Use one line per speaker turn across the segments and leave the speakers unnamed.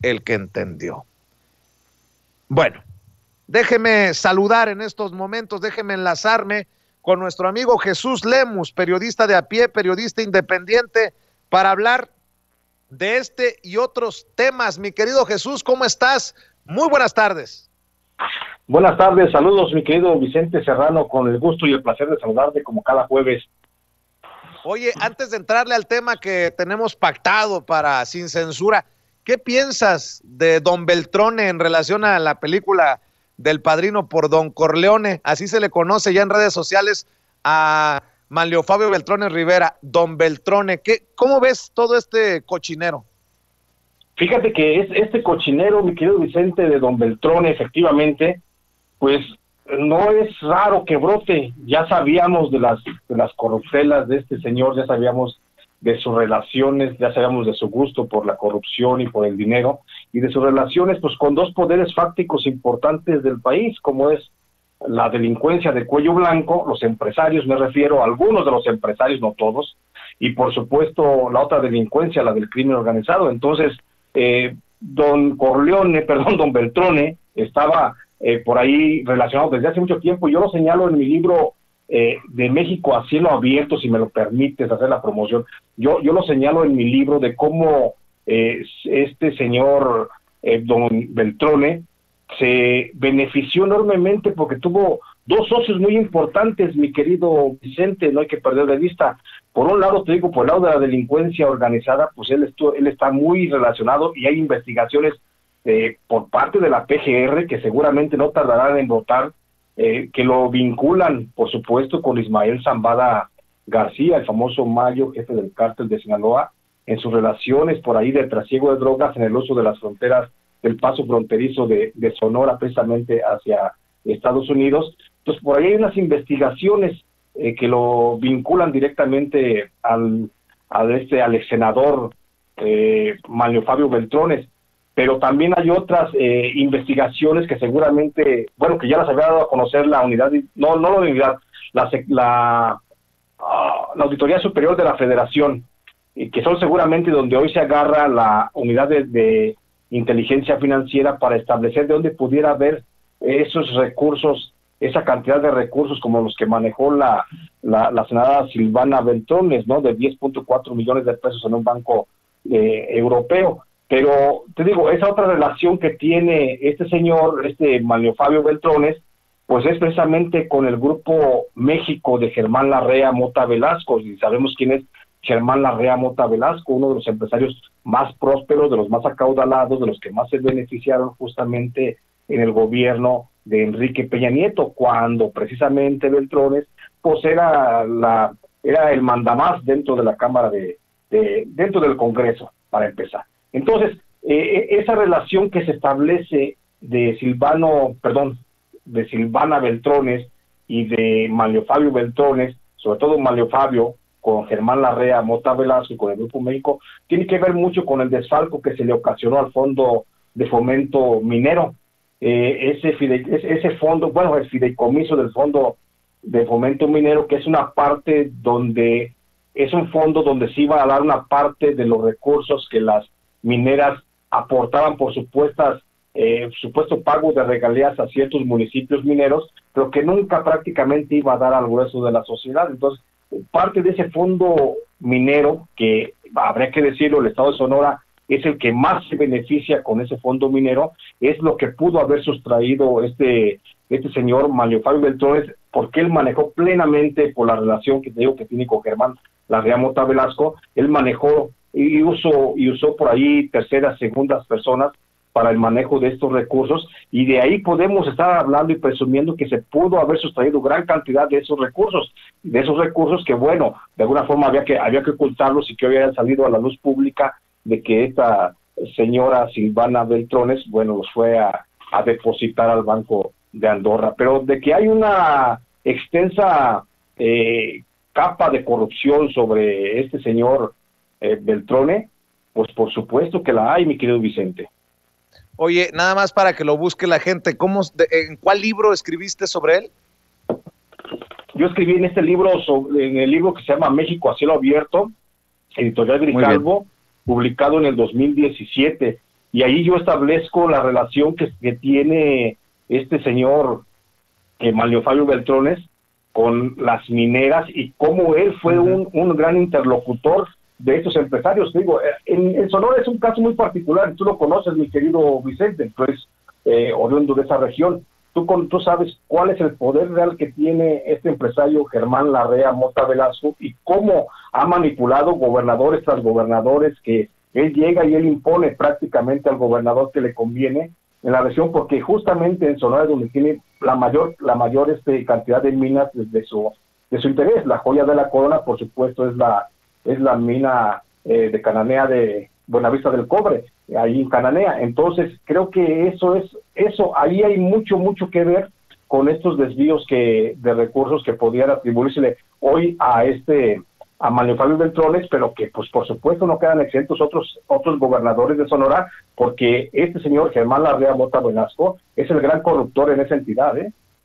el que entendió. Bueno, déjeme saludar en estos momentos, déjeme enlazarme con nuestro amigo Jesús Lemus, periodista de a pie, periodista independiente, para hablar de este y otros temas. Mi querido Jesús, ¿cómo estás? Muy buenas tardes.
Buenas tardes, saludos mi querido Vicente Serrano, con el gusto y el placer de saludarte como cada jueves.
Oye, antes de entrarle al tema que tenemos pactado para Sin Censura, ¿qué piensas de Don Beltrone en relación a la película del Padrino por Don Corleone? Así se le conoce ya en redes sociales a Manlio Fabio Beltrone Rivera, Don Beltrone. ¿Cómo ves todo este cochinero?
Fíjate que este cochinero, mi querido Vicente, de Don Beltrone, efectivamente, pues no es raro que brote. Ya sabíamos de las corruptelas de este señor, ya sabíamos de sus relaciones, ya sabíamos de su gusto por la corrupción y por el dinero, y de sus relaciones pues con dos poderes fácticos importantes del país, como es la delincuencia de cuello blanco, los empresarios, me refiero a algunos de los empresarios, no todos, y por supuesto la otra delincuencia, la del crimen organizado. Entonces, Don Beltrone estaba por ahí relacionado desde hace mucho tiempo. Yo lo señalo en mi libro de México a cielo abierto, si me lo permites hacer la promoción. Yo lo señalo en mi libro de cómo este señor Don Beltrone se benefició enormemente porque tuvo dos socios muy importantes, mi querido Vicente, no hay que perder de vista. Por un lado, te digo, por el lado de la delincuencia organizada, pues él está muy relacionado y hay investigaciones por parte de la PGR que seguramente no tardarán en votar, que lo vinculan, por supuesto, con Ismael Zambada García, el famoso Mayo, jefe del cártel de Sinaloa, en sus relaciones por ahí de trasiego de drogas en el uso de las fronteras del paso fronterizo de Sonora precisamente hacia Estados Unidos. Entonces por ahí hay unas investigaciones que lo vinculan directamente al ex senador Manlio Fabio Beltrones, pero también hay otras investigaciones que seguramente, bueno, que ya las había dado a conocer la unidad, no la unidad, la Auditoría Superior de la Federación, que son seguramente donde hoy se agarra la unidad de inteligencia financiera para establecer de dónde pudiera haber esos recursos, esa cantidad de recursos como los que manejó la senadora Silvana Beltrones, ¿no? De 10.4 millones de pesos en un banco europeo. Pero te digo, esa otra relación que tiene este señor, Manlio Fabio Beltrones, pues es precisamente con el Grupo México de Germán Larrea Mota Velasco, y sabemos quién es Germán Larrea Mota Velasco, uno de los empresarios más prósperos, de los más acaudalados, de los que más se beneficiaron justamente en el gobierno de Enrique Peña Nieto, cuando precisamente Beltrones pues era el mandamás dentro de la Cámara dentro del Congreso, para empezar. Entonces, esa relación que se establece de Silvana Beltrones y de Manlio Fabio Beltrones, sobre todo Manlio Fabio, con Germán Larrea Mota Velasco y con el Grupo México, tiene que ver mucho con el desfalco que se le ocasionó al Fondo de Fomento Minero. Ese fondo, bueno, el fideicomiso del Fondo de Fomento Minero, que es una parte donde, es un fondo donde se iba a dar una parte de los recursos que las mineras aportaban por supuesto pago de regalías a ciertos municipios mineros, pero que nunca prácticamente iba a dar al grueso de la sociedad. Entonces, parte de ese fondo minero, que habría que decirlo, el Estado de Sonora es el que más se beneficia con ese fondo minero, es lo que pudo haber sustraído este señor Manlio Fabio Beltrones, porque él manejó plenamente, por la relación que te digo que tiene con Germán Larrea Mota Velasco, él manejó y usó por ahí terceras, segundas personas para el manejo de estos recursos, y de ahí podemos estar hablando y presumiendo que se pudo haber sustraído gran cantidad de esos recursos que, bueno, de alguna forma había que ocultarlos y que hoy hayan salido a la luz pública, de que esta señora Silvana Beltrones, bueno, los fue a depositar al Banco de Andorra. Pero de que hay una extensa capa de corrupción sobre este señor Beltrone, pues por supuesto que la hay, mi querido Vicente.
Oye, nada más para que lo busque la gente, ¿en cuál libro escribiste sobre él?
Yo escribí en en el libro que se llama México a cielo abierto, editorial Grijalvo, publicado en el 2017. y ahí yo establezco la relación que tiene este señor Manlio Fabio Beltrones con las mineras y cómo él fue un gran interlocutor de estos empresarios. Digo, en Sonora es un caso muy particular, tú lo conoces, mi querido Vicente, tú eres oriundo de esa región. Tú sabes cuál es el poder real que tiene este empresario Germán Larrea Mota Velasco y cómo ha manipulado gobernadores tras gobernadores, que él llega y él impone prácticamente al gobernador que le conviene en la región, porque justamente en Sonora es donde tiene la mayor cantidad de minas de su interés. La joya de la corona, por supuesto, es la mina de Cananea de Buenavista del Cobre, ahí en Cananea. Entonces creo que eso ahí hay mucho que ver con estos desvíos de recursos que podrían atribuírsele hoy a Manlio Fabio Beltrones, pero que pues por supuesto no quedan exentos otros gobernadores de Sonora, porque este señor Germán Larrea Mota Velasco es el gran corruptor en esa entidad,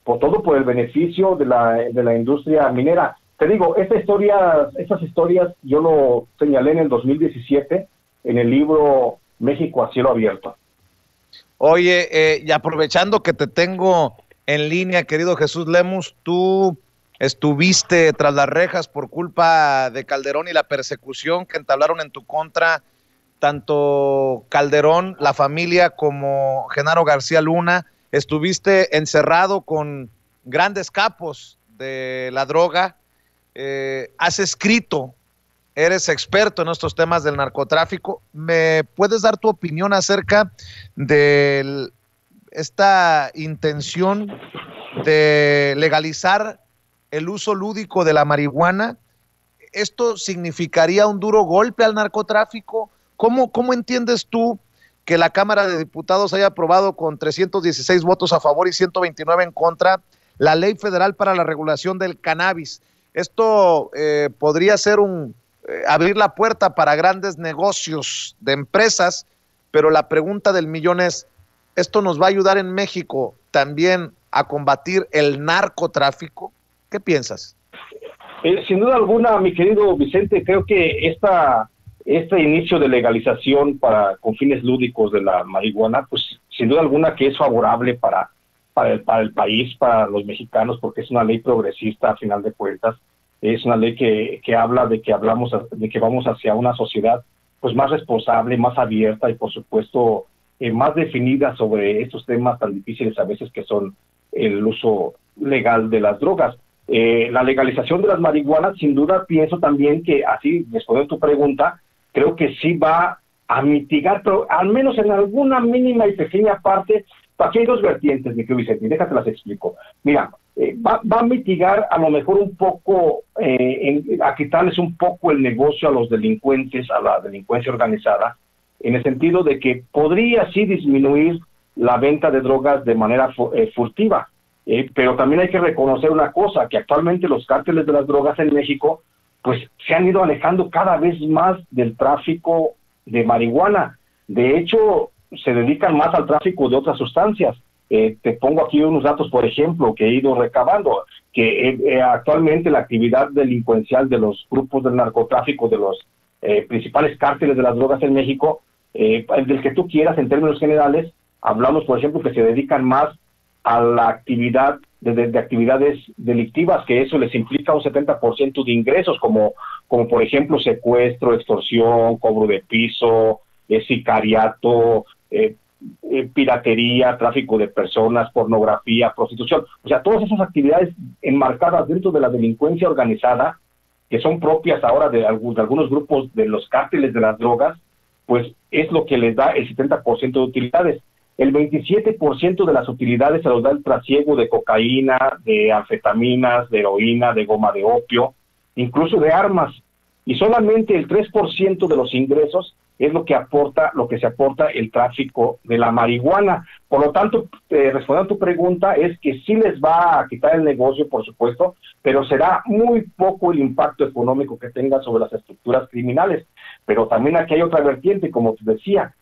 por el beneficio de la industria minera. Te digo, esas historias yo lo señalé en el 2017 en el libro México a cielo abierto.
Oye, y aprovechando que te tengo en línea, querido Jesús Lemus, tú estuviste tras las rejas por culpa de Calderón y la persecución que entablaron en tu contra tanto Calderón, la familia, como Genaro García Luna. Estuviste encerrado con grandes capos de la droga. Has escrito, eres experto en estos temas del narcotráfico. ¿Me puedes dar tu opinión acerca de esta intención de legalizar el uso lúdico de la marihuana? ¿Esto significaría un duro golpe al narcotráfico? ¿Cómo entiendes tú que la Cámara de Diputados haya aprobado con 316 votos a favor y 129 en contra la Ley Federal para la Regulación del Cannabis? Esto podría ser abrir la puerta para grandes negocios de empresas, pero la pregunta del millón es, ¿esto nos va a ayudar en México también a combatir el narcotráfico? ¿Qué piensas?
Sin duda alguna, mi querido Vicente, creo que este inicio de legalización con fines lúdicos de la marihuana, pues sin duda alguna que es favorable para el país, para los mexicanos, porque es una ley progresista a final de cuentas. Es una ley que habla de que vamos hacia una sociedad pues más responsable, más abierta y por supuesto más definida sobre estos temas tan difíciles a veces que son el uso legal de las drogas. La legalización de las marihuanas, sin duda pienso también que, así respondiendo a tu pregunta, creo que sí va a mitigar, pero al menos en alguna mínima y pequeña parte. Aquí hay dos vertientes, mi querido Vicente, déjate las explico. Mira, va a mitigar a lo mejor un poco, a quitarles un poco el negocio a los delincuentes, a la delincuencia organizada, en el sentido de que podría sí disminuir la venta de drogas de manera furtiva. Pero también hay que reconocer una cosa, que actualmente los cárteles de las drogas en México pues se han ido alejando cada vez más del tráfico de marihuana. De hecho, se dedican más al tráfico de otras sustancias. Te pongo aquí unos datos, por ejemplo, que he ido recabando, que actualmente la actividad delincuencial de los grupos del narcotráfico, de los principales cárteles de las drogas en México, del que tú quieras en términos generales, hablamos, por ejemplo, que se dedican más a la actividad de actividades delictivas, que eso les implica un 70% de ingresos, como por ejemplo secuestro, extorsión, cobro de piso, sicariato, piratería, tráfico de personas, pornografía, prostitución. O sea, todas esas actividades enmarcadas dentro de la delincuencia organizada, que son propias ahora de algunos grupos de los cárteles de las drogas, pues es lo que les da el 70% de utilidades. El 27% de las utilidades se los da el trasiego de cocaína, de anfetaminas, de heroína, de goma de opio, incluso de armas. Y solamente el 3% de los ingresos es lo que se aporta el tráfico de la marihuana. Por lo tanto, respondiendo a tu pregunta, es que sí les va a quitar el negocio, por supuesto, pero será muy poco el impacto económico que tenga sobre las estructuras criminales. Pero también aquí hay otra vertiente, como te decía,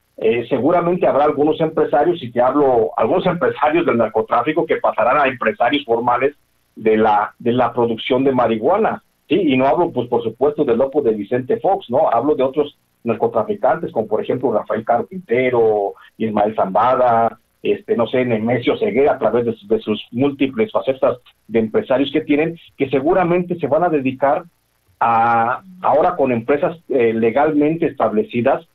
seguramente habrá algunos empresarios, y te hablo, algunos empresarios del narcotráfico que pasarán a empresarios formales de la producción de marihuana, ¿sí? Y no hablo, pues por supuesto, del loco de Vicente Fox, ¿no? Hablo de otros narcotraficantes, como por ejemplo Rafael Carpintero, Ismael Zambada, no sé, Nemesio Ceguera, a través de sus múltiples facetas de empresarios que tienen, que seguramente se van a dedicar ahora con empresas legalmente establecidas,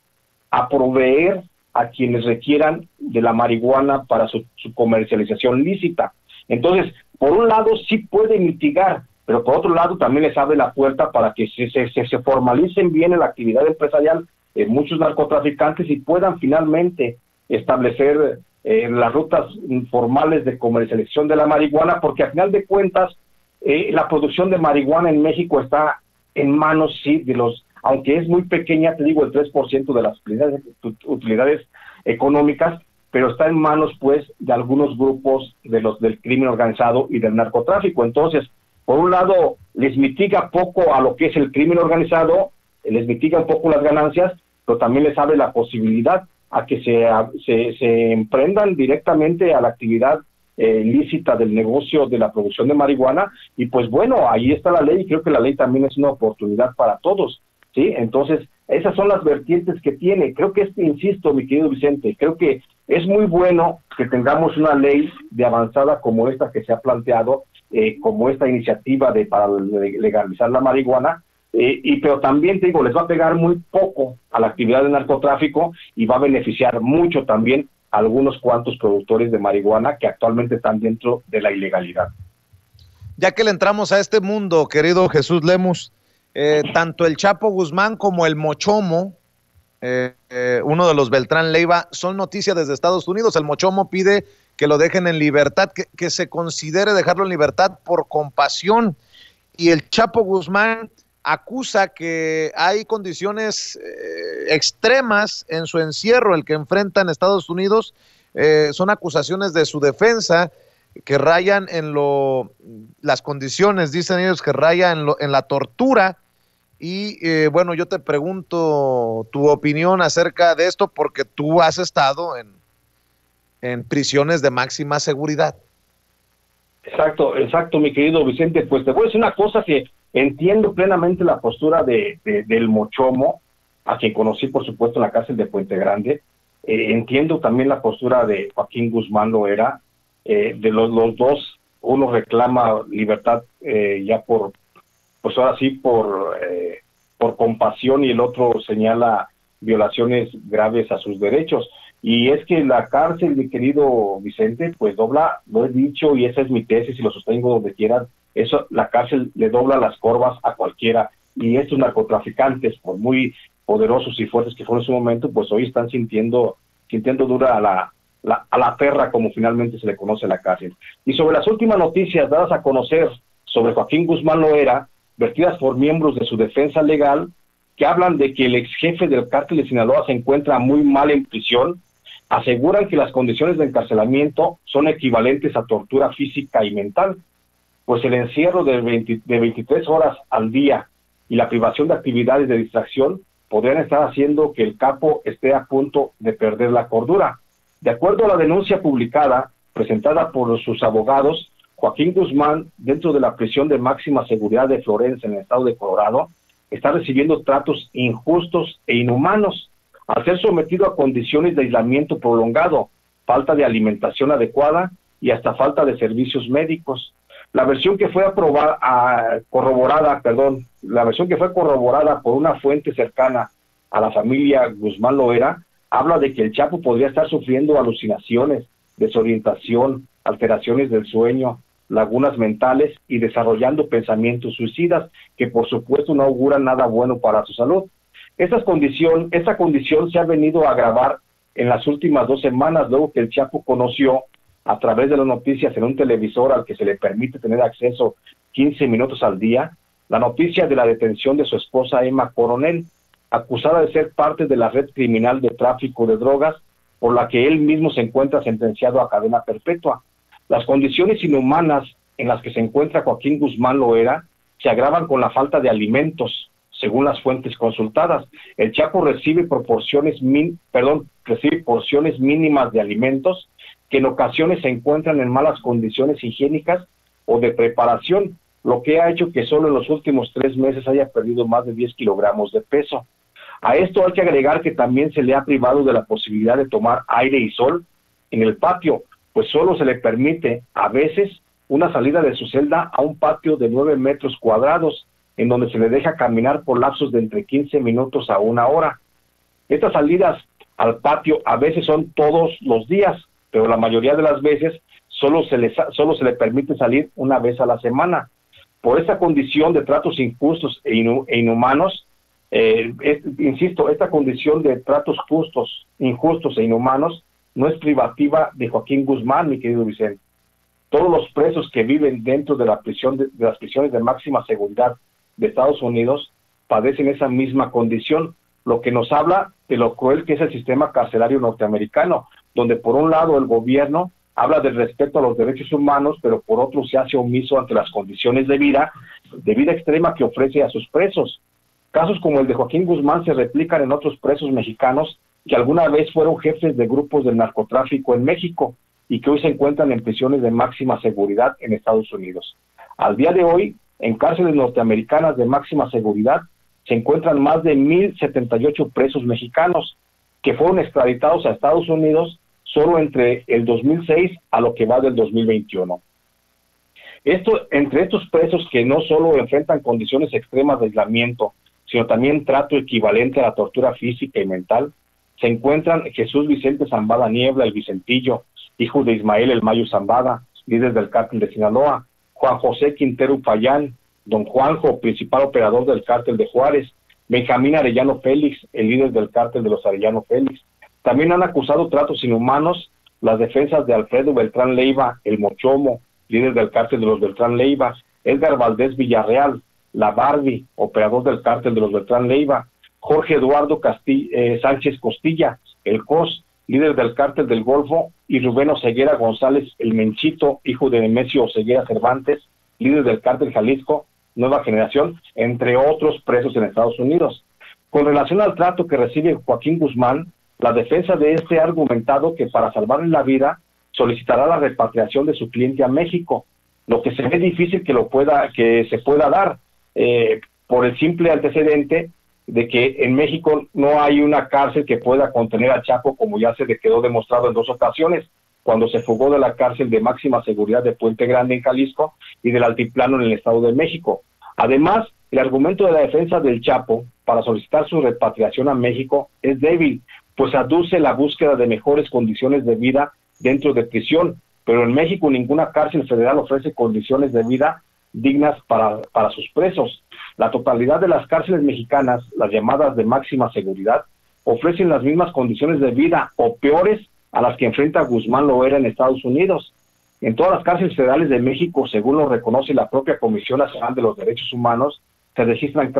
a proveer a quienes requieran de la marihuana para su comercialización lícita. Entonces, por un lado sí puede mitigar, pero por otro lado también les abre la puerta para que se formalicen bien en la actividad empresarial muchos narcotraficantes y puedan finalmente establecer las rutas formales de comercialización de la marihuana, porque al final de cuentas la producción de marihuana en México está en manos, sí, de los, aunque es muy pequeña, te digo, el 3% de las utilidades económicas, pero está en manos, pues, de algunos grupos del crimen organizado y del narcotráfico. Entonces, por un lado, les mitiga poco a lo que es el crimen organizado, les mitiga un poco las ganancias, pero también les abre la posibilidad a que se emprendan directamente a la actividad lícita del negocio de la producción de marihuana. Y pues bueno, ahí está la ley, y creo que la ley también es una oportunidad para todos, ¿sí? Entonces, esas son las vertientes que tiene. Creo que insisto, mi querido Vicente, creo que es muy bueno que tengamos una ley de avanzada como esta que se ha planteado, como esta iniciativa para legalizar la marihuana, pero también, te digo, les va a pegar muy poco a la actividad de narcotráfico y va a beneficiar mucho también a algunos cuantos productores de marihuana que actualmente están dentro de la ilegalidad.
Ya que le entramos a este mundo, querido Jesús Lemus, tanto el Chapo Guzmán como el Mochomo, uno de los Beltrán Leiva, son noticias desde Estados Unidos. El Mochomo pide que lo dejen en libertad, que se considere dejarlo en libertad por compasión. Y el Chapo Guzmán acusa que hay condiciones extremas en su encierro, el que enfrenta en Estados Unidos. Son acusaciones de su defensa que rayan en las condiciones, dicen ellos, que rayan en la tortura. Y bueno, yo te pregunto tu opinión acerca de esto, porque tú has estado en prisiones de máxima seguridad.
Exacto, mi querido Vicente. Pues te voy a decir una cosa, que entiendo plenamente la postura del Mochomo, a quien conocí, por supuesto, en la cárcel de Puente Grande. Entiendo también la postura de Joaquín Guzmán Loera. De los dos, uno reclama libertad ya pues ahora sí, por compasión, y el otro señala violaciones graves a sus derechos. Y es que la cárcel, mi querido Vicente, pues dobla, lo he dicho, y esa es mi tesis y lo sostengo donde quieran, la cárcel le dobla las corvas a cualquiera, y estos narcotraficantes, por muy poderosos y fuertes que fueron en su momento, pues hoy están sintiendo dura a la perra, como finalmente se le conoce a la cárcel. Y sobre las últimas noticias dadas a conocer sobre Joaquín Guzmán Loera, vertidas por miembros de su defensa legal, que hablan de que el ex jefe del cártel de Sinaloa se encuentra muy mal en prisión, aseguran que las condiciones de encarcelamiento son equivalentes a tortura física y mental, pues el encierro de 23 horas al día y la privación de actividades de distracción podrían estar haciendo que el capo esté a punto de perder la cordura. De acuerdo a la denuncia publicada, presentada por sus abogados, Joaquín Guzmán, dentro de la prisión de máxima seguridad de Florence, en el estado de Colorado, está recibiendo tratos injustos e inhumanos, al ser sometido a condiciones de aislamiento prolongado, falta de alimentación adecuada y hasta falta de servicios médicos. La versión que fue corroborada por una fuente cercana a la familia Guzmán Loera, habla de que el Chapo podría estar sufriendo alucinaciones, desorientación, alteraciones del sueño, lagunas mentales y desarrollando pensamientos suicidas, que por supuesto no auguran nada bueno para su salud. Esta condición se ha venido a agravar en las últimas 2 semanas, luego que el Chapo conoció a través de las noticias en un televisor al que se le permite tener acceso 15 minutos al día, la noticia de la detención de su esposa Emma Coronel, acusada de ser parte de la red criminal de tráfico de drogas, por la que él mismo se encuentra sentenciado a cadena perpetua. Las condiciones inhumanas en las que se encuentra Joaquín Guzmán Loera se agravan con la falta de alimentos, según las fuentes consultadas. El Chapo recibe porciones mínimas de alimentos que en ocasiones se encuentran en malas condiciones higiénicas o de preparación, lo que ha hecho que solo en los últimos 3 meses haya perdido más de 10 kilogramos de peso. A esto hay que agregar que también se le ha privado de la posibilidad de tomar aire y sol en el patio, pues solo se le permite a veces una salida de su celda a un patio de 9 metros cuadrados, en donde se le deja caminar por lapsos de entre 15 minutos a 1 hora. Estas salidas al patio a veces son todos los días, pero la mayoría de las veces solo se le permite salir una vez a la semana. Por esta condición de tratos injustos e inhumanos, insisto, esta condición de tratos injustos e inhumanos no es privativa de Joaquín Guzmán, mi querido Vicente. Todos los presos que viven dentro de la prisión de las prisiones de máxima seguridad de Estados Unidos padecen esa misma condición, lo que nos habla de lo cruel que es el sistema carcelario norteamericano, donde por un lado el gobierno habla del respeto a los derechos humanos, pero por otro se hace omiso ante las condiciones de vida extrema que ofrece a sus presos. Casos como el de Joaquín Guzmán se replican en otros presos mexicanos que alguna vez fueron jefes de grupos del narcotráfico en México y que hoy se encuentran en prisiones de máxima seguridad en Estados Unidos. Al día de hoy, en cárceles norteamericanas de máxima seguridad, se encuentran más de 1,078 presos mexicanos que fueron extraditados a Estados Unidos solo entre el 2006 a lo que va del 2021. Entre estos presos que no solo enfrentan condiciones extremas de aislamiento, sino también trato equivalente a la tortura física y mental, se encuentran Jesús Vicente Zambada Niebla, el Vicentillo, hijo de Ismael El Mayo Zambada, líder del cártel de Sinaloa, Juan José Quintero Upayán, Don Juanjo, principal operador del cártel de Juárez, Benjamín Arellano Félix, el líder del cártel de los Arellano Félix. También han acusado tratos inhumanos las defensas de Alfredo Beltrán Leiva, el Mochomo, líder del cártel de los Beltrán Leiva, Edgar Valdés Villarreal, la Barbie, operador del cártel de los Beltrán Leiva, Jorge Eduardo Sánchez Costilla, el COS, líder del cártel del Golfo, y Rubén Oseguera González, el Menchito, hijo de Nemesio Oseguera Cervantes, líder del cártel Jalisco, Nueva Generación, entre otros presos en Estados Unidos. Con relación al trato que recibe Joaquín Guzmán, la defensa de este ha argumentado que para salvarle la vida solicitará la repatriación de su cliente a México, lo que se ve difícil que se pueda dar por el simple antecedente de que en México no hay una cárcel que pueda contener a Chapo, como ya se le quedó demostrado en 2 ocasiones, cuando se fugó de la cárcel de máxima seguridad de Puente Grande en Jalisco y del Altiplano en el Estado de México. Además, el argumento de la defensa del Chapo para solicitar su repatriación a México es débil, pues aduce la búsqueda de mejores condiciones de vida dentro de prisión, pero en México ninguna cárcel federal ofrece condiciones de vida dignas para sus presos. La totalidad de las cárceles mexicanas, las llamadas de máxima seguridad, ofrecen las mismas condiciones de vida o peores a las que enfrenta Guzmán Loera en Estados Unidos. En todas las cárceles federales de México, según lo reconoce la propia Comisión Nacional de los Derechos Humanos, se registran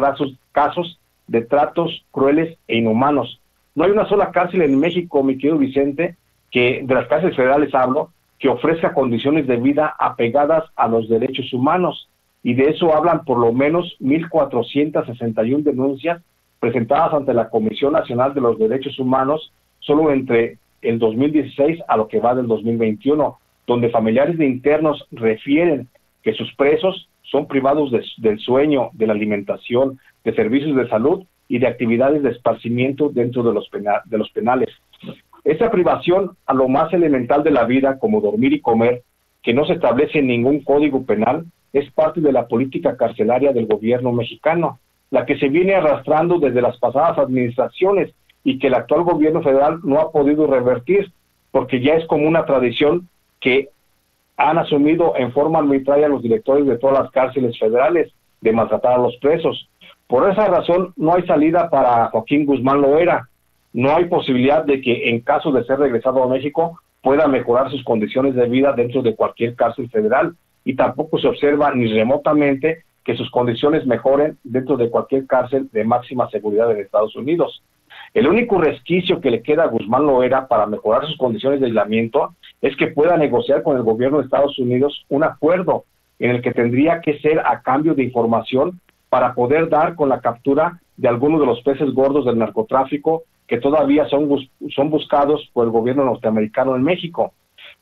casos de tratos crueles e inhumanos. No hay una sola cárcel en México, mi querido Vicente, que de las cárceles federales hablo, que ofrezca condiciones de vida apegadas a los derechos humanos. Y de eso hablan por lo menos 1,461 denuncias presentadas ante la Comisión Nacional de los Derechos Humanos solo entre el 2016 a lo que va del 2021, donde familiares de internos refieren que sus presos son privados del sueño, de la alimentación, de servicios de salud y de actividades de esparcimiento dentro de los penales. Esta privación a lo más elemental de la vida, como dormir y comer, que no se establece en ningún código penal, es parte de la política carcelaria del gobierno mexicano, la que se viene arrastrando desde las pasadas administraciones y que el actual gobierno federal no ha podido revertir, porque ya es como una tradición que han asumido en forma arbitraria los directores de todas las cárceles federales de maltratar a los presos. Por esa razón no hay salida para Joaquín Guzmán Loera, no hay posibilidad de que en caso de ser regresado a México pueda mejorar sus condiciones de vida dentro de cualquier cárcel federal, y tampoco se observa ni remotamente que sus condiciones mejoren dentro de cualquier cárcel de máxima seguridad en Estados Unidos. El único resquicio que le queda a Guzmán Loera para mejorar sus condiciones de aislamiento es que pueda negociar con el gobierno de Estados Unidos un acuerdo en el que tendría que ser a cambio de información para poder dar con la captura de algunos de los peces gordos del narcotráfico que todavía son buscados por el gobierno norteamericano en México.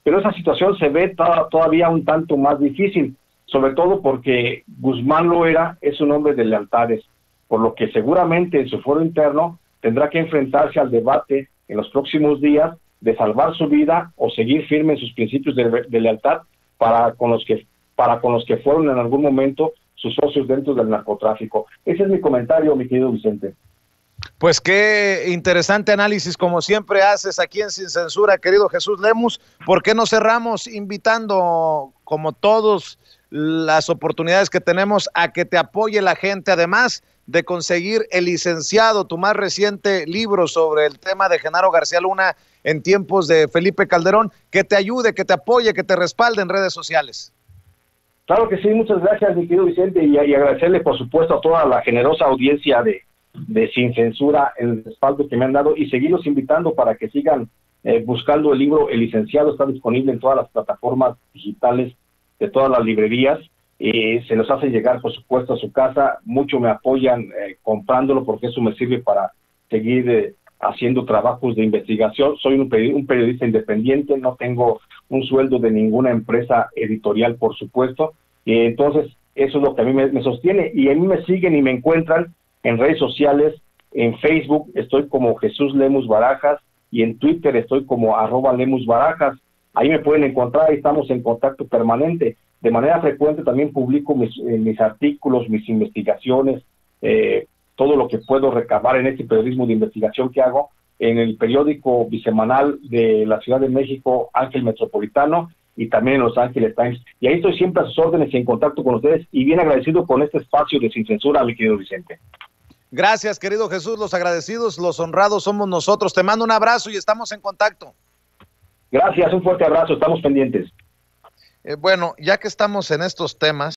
Pero esa situación se ve todavía un tanto más difícil, sobre todo porque Guzmán Loera es un hombre de lealtades, por lo que seguramente en su foro interno tendrá que enfrentarse al debate en los próximos días de salvar su vida o seguir firme en sus principios de lealtad para con los que fueron en algún momento sus socios dentro del narcotráfico. Ese es mi comentario, mi querido Vicente.
Pues qué interesante análisis, como siempre haces aquí en Sin Censura, querido Jesús Lemus. ¿Por qué no cerramos invitando, como todos las oportunidades que tenemos, a que te apoye la gente, además de conseguir El Licenciado, tu más reciente libro sobre el tema de Genaro García Luna en tiempos de Felipe Calderón, que te ayude, que te apoye, que te respalde en redes sociales?
Claro que sí, muchas gracias, mi querido Vicente, y agradecerle, por supuesto, a toda la generosa audiencia de Sin Censura el respaldo que me han dado, y seguirlos invitando para que sigan buscando el libro El Licenciado. Está disponible en todas las plataformas digitales de todas las librerías, se los hace llegar, por supuesto, a su casa. Mucho me apoyan comprándolo, porque eso me sirve para seguir haciendo trabajos de investigación. Soy un periodista independiente, no tengo un sueldo de ninguna empresa editorial, por supuesto, y entonces eso es lo que a mí me sostiene, y a mí me siguen y me encuentran en redes sociales. En Facebook estoy como Jesús Lemus Barajas, y en Twitter estoy como @Lemus Barajas. Ahí me pueden encontrar y estamos en contacto permanente. De manera frecuente también publico mis artículos, mis investigaciones, todo lo que puedo recabar en este periodismo de investigación que hago en el periódico bisemanal de la Ciudad de México, Ángel Metropolitano, y también en Los Ángeles Times. Y ahí estoy siempre a sus órdenes y en contacto con ustedes, y bien agradecido con este espacio de Sin Censura, mi querido Vicente.
Gracias, querido Jesús. Los agradecidos, los honrados somos nosotros. Te mando un abrazo y estamos en contacto.
Gracias, un fuerte abrazo, estamos pendientes.
Bueno, ya que estamos en estos temas,